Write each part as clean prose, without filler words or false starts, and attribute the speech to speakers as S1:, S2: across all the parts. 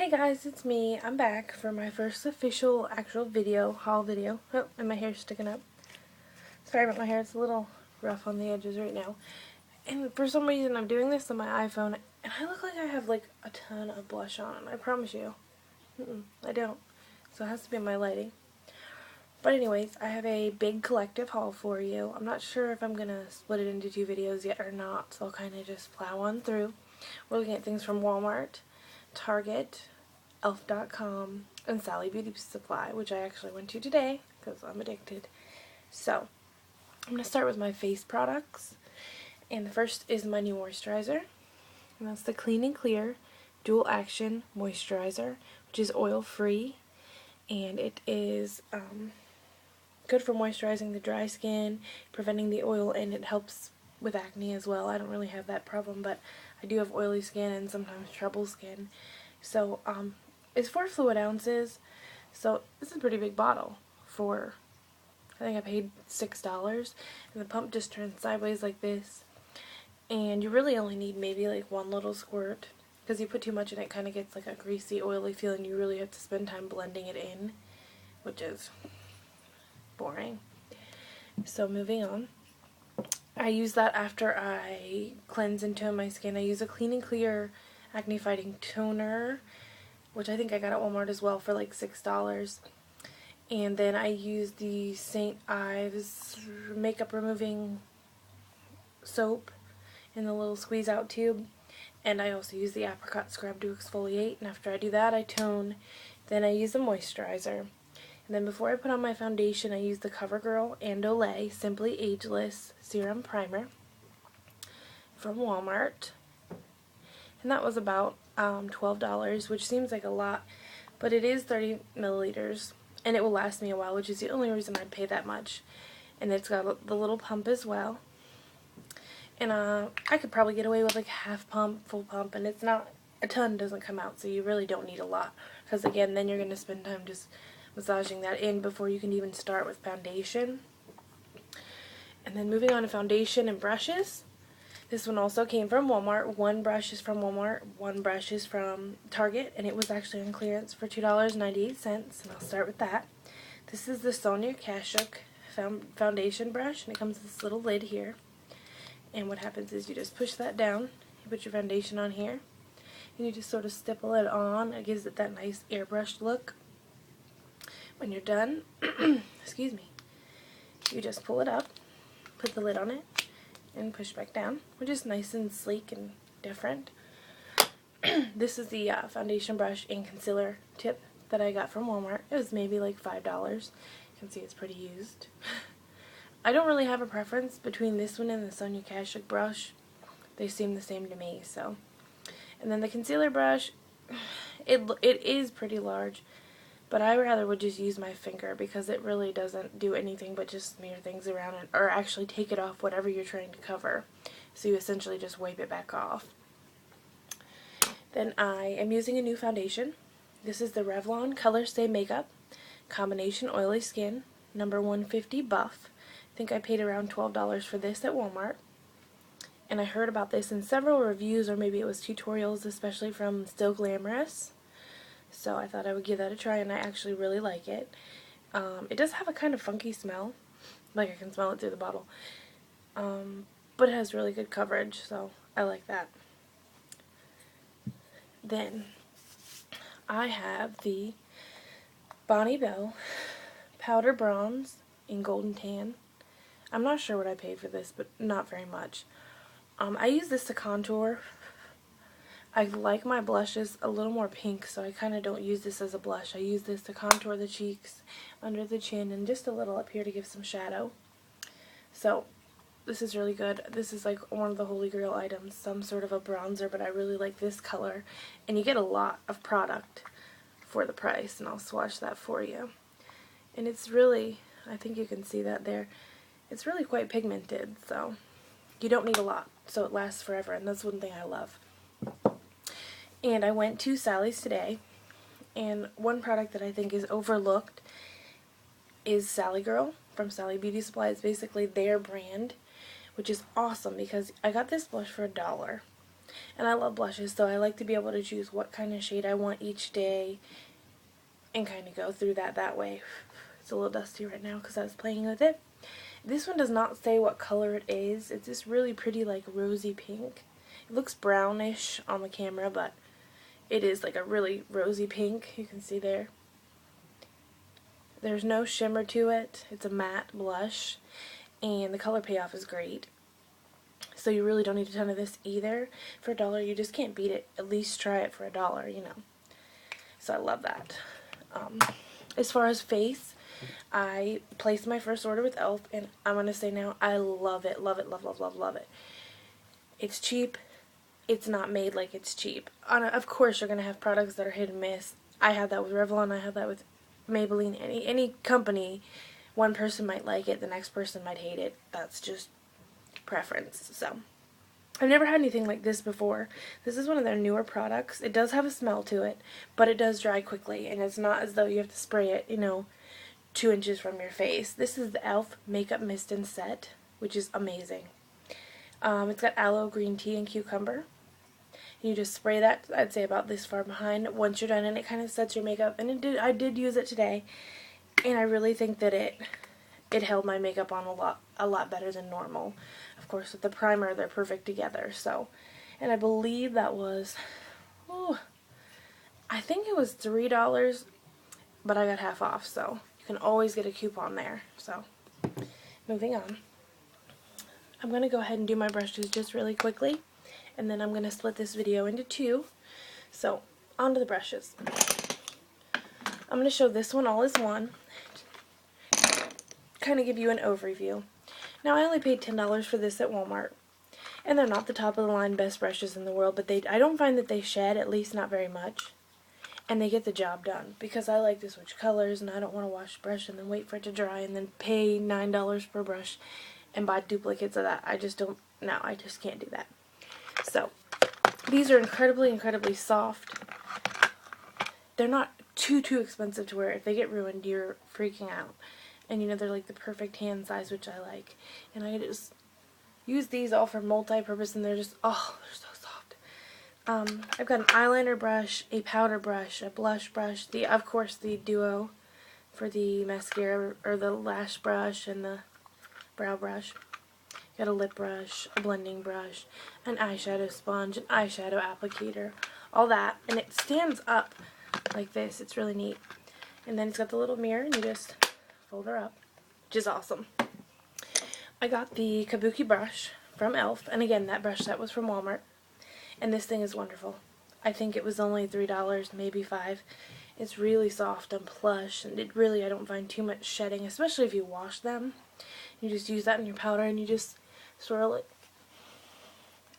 S1: Hey guys, it's me. I'm back for my first official actual video, haul video. Oh, and my hair's sticking up. Sorry about my hair, it's a little rough on the edges right now. And for some reason I'm doing this on my iPhone, and I look like I have like a ton of blush on. I promise you. I don't. So it has to be my lighting. But anyways, I have a big collective haul for you. I'm not sure if I'm going to split it into two videos yet or not, so I'll kind of just plow on through. We're looking at things from Walmart, Target, elf.com, and Sally Beauty Supply, which I actually went to today because I'm addicted. So, I'm going to start with my face products. And the first is my new moisturizer. And that's the Clean and Clear Dual Action Moisturizer, which is oil free. And it is good for moisturizing the dry skin, preventing the oil, and it helps with acne as well. I don't really have that problem, but I do have oily skin and sometimes trouble skin. So, it's 4 fluid ounces, so this is a pretty big bottle for, I think I paid $6, and the pump just turns sideways like this, and you really only need maybe like one little squirt, because you put too much in it kind of gets like a greasy, oily feeling. You really have to spend time blending it in, which is boring. So moving on, I use that after I cleanse and tone my skin. I use a Clean and Clear Acne Fighting Toner, which I think I got at Walmart as well for like $6. And then I use the St. Ives makeup removing soap in the little squeeze out tube. And I also use the apricot scrub to exfoliate. And after I do that, I tone. Then I use a moisturizer. And then before I put on my foundation, I use the CoverGirl and Olay Simply Ageless Serum Primer from Walmart. And that was about $12, which seems like a lot, but it is 30 milliliters, and it will last me a while, which is the only reason I'd pay that much. And it's got the little pump as well. And I could probably get away with like half pump, full pump, and it's not, a ton doesn't come out, so you really don't need a lot. Because again, then you're going to spend time just massaging that in before you can even start with foundation. And then moving on to foundation and brushes. This one also came from Walmart. One brush is from Walmart, one brush is from Target, and it was actually on clearance for $2.98, and I'll start with that. This is the Sonia Kashuk foundation brush, and it comes with this little lid here. And what happens is you just push that down, you put your foundation on here, and you just sort of stipple it on. It gives it that nice airbrushed look. When you're done, excuse me, you just pull it up, put the lid on it, and push back down, which is nice and sleek and different. This is the foundation brush and concealer tip that I got from Walmart. It was maybe like $5. You can see it's pretty used. I don't really have a preference between this one and the Sonia Kashuk brush. They seem the same to me, so. And then the concealer brush, it is pretty large, but I rather would just use my finger because it really doesn't do anything but just smear things around it, or actually take it off whatever you're trying to cover. So you essentially just wipe it back off. Then I am using a new foundation. This is the Revlon Color Stay Makeup Combination Oily Skin number 150 Buff. I think I paid around $12 for this at Walmart. And I heard about this in several reviews, or maybe it was tutorials, especially from Still Glamorous. So I thought I would give that a try, and I actually really like it. It does have a kind of funky smell, like I can smell it through the bottle, but it has really good coverage, so I like that. Then I have the Bonnie Bell Powder Bronze in Golden Tan. I'm not sure what I paid for this, but not very much. I use this to contour. I like my blushes a little more pink, so I kind of don't use this as a blush. I use this to contour the cheeks, under the chin, and just a little up here to give some shadow. So, this is really good. This is like one of the holy grail items, some sort of a bronzer, but I really like this color. And you get a lot of product for the price, and I'll swatch that for you. And it's really, I think you can see that there, it's really quite pigmented, so you don't need a lot, so it lasts forever, and that's one thing I love. And I went to Sally's today, and one product that I think is overlooked is Sally Girl from Sally Beauty Supply. It's basically their brand, which is awesome because I got this blush for $1. And I love blushes, so I like to be able to choose what kind of shade I want each day and kind of go through that way. It's a little dusty right now because I was playing with it. This one does not say what color it is. It's this really pretty like rosy pink. It looks brownish on the camera, but it is like a really rosy pink. You can see there. There's no shimmer to it. It's a matte blush, and the color payoff is great. So you really don't need a ton of this either. For $1, you just can't beat it. At least try it for $1, you know. So I love that. As far as face, I placed my first order with e.l.f. and I'm going to say now, I love it. Love it, love, love, love, love it. It's cheap. It's not made like it's cheap. Of course, you're going to have products that are hit and miss. I had that with Revlon. I had that with Maybelline. Any company, one person might like it, the next person might hate it. That's just preference. So I've never had anything like this before. This is one of their newer products. It does have a smell to it, but it does dry quickly, and it's not as though you have to spray it, you know, 2 inches from your face. This is the e.l.f. Makeup Mist and Set, which is amazing. It's got aloe, green tea, and cucumber. You just spray that, I'd say about this far behind once you're done, and it kind of sets your makeup. And I did use it today, and I really think that it held my makeup on a lot better than normal. Of course, with the primer, they're perfect together. So, and I believe that was, I think it was $3, but I got half off, so you can always get a coupon there. So, moving on. I'm going to go ahead and do my brushes just really quickly, and then I'm going to split this video into 2. So, onto the brushes. I'm going to show this one all as one, kind of give you an overview. Now, I only paid $10 for this at Walmart, and they're not the top of the line best brushes in the world, but I don't find that they shed, at least not very much, and they get the job done, because I like to switch colors, and I don't want to wash the brush and then wait for it to dry and then pay $9 per brush and buy duplicates of that. I just can't do that. So, these are incredibly, incredibly soft. They're not too expensive to where if they get ruined, you're freaking out. And you know, they're like the perfect hand size, which I like. And I just use these all for multi-purpose, and they're just, oh, they're so soft. I've got an eyeliner brush, a powder brush, a blush brush, of course the Duo for the mascara, or the lash brush, and the brow brush. Got a lip brush, a blending brush, an eyeshadow sponge, an eyeshadow applicator, all that. And it stands up like this. It's really neat. And then it's got the little mirror, and you just fold her up, which is awesome. I got the Kabuki brush from e.l.f. And again, that brush set was from Walmart. And this thing is wonderful. I think it was only $3, maybe $5. It's really soft and plush, and I don't find too much shedding, especially if you wash them. You just use that in your powder, and you just swirl it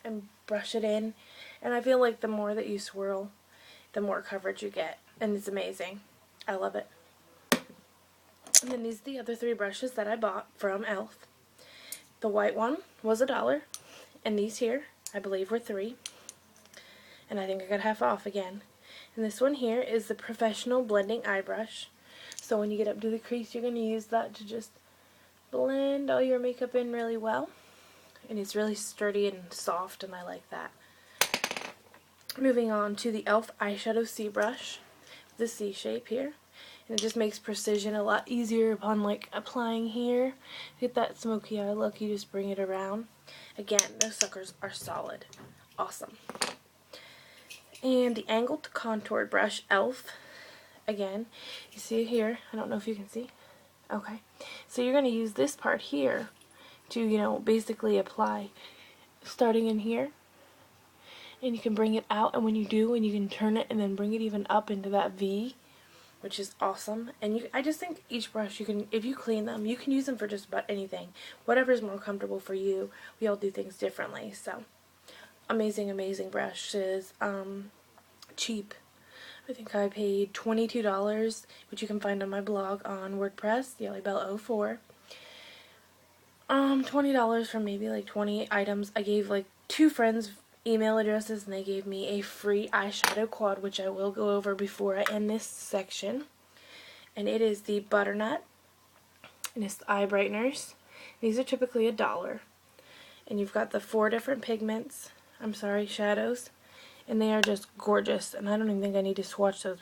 S1: and brush it in. And I feel like the more that you swirl, the more coverage you get. And it's amazing. I love it. And then these are the other 3 brushes that I bought from e.l.f. The white one was $1, and these here, I believe, were $3. And I think I got half off again. And this one here is the Professional Blending Eye Brush. So when you get up to the crease, you're going to use that to just blend all your makeup in really well. And it's really sturdy and soft, and I like that. Moving on to the e.l.f. Eyeshadow C Brush, the C shape here. And it just makes precision a lot easier upon like applying here. Get that smoky eye look, you just bring it around. Again, those suckers are solid. Awesome. And the Angled Contour Brush, e.l.f. Again, you see it here. I don't know if you can see. Okay. So you're going to use this part here to, you know, basically apply starting in here. And you can bring it out, and when you do, and you can turn it and then bring it even up into that V, which is awesome. And I just think each brush, if you clean them, you can use them for just about anything. Whatever's more comfortable for you. We all do things differently. So, amazing, amazing brushes. Cheap. I think I paid $22, which you can find on my blog on WordPress, YellyBelle04. $20 for maybe like 20 items. I gave like 2 friends email addresses, and they gave me a free eyeshadow quad, which I will go over before I end this section. And it is the Butternut, and it's the eye brighteners. These are typically $1. And you've got the 4 different pigments. I'm sorry, shadows. And they are just gorgeous. And I don't even think I need to swatch those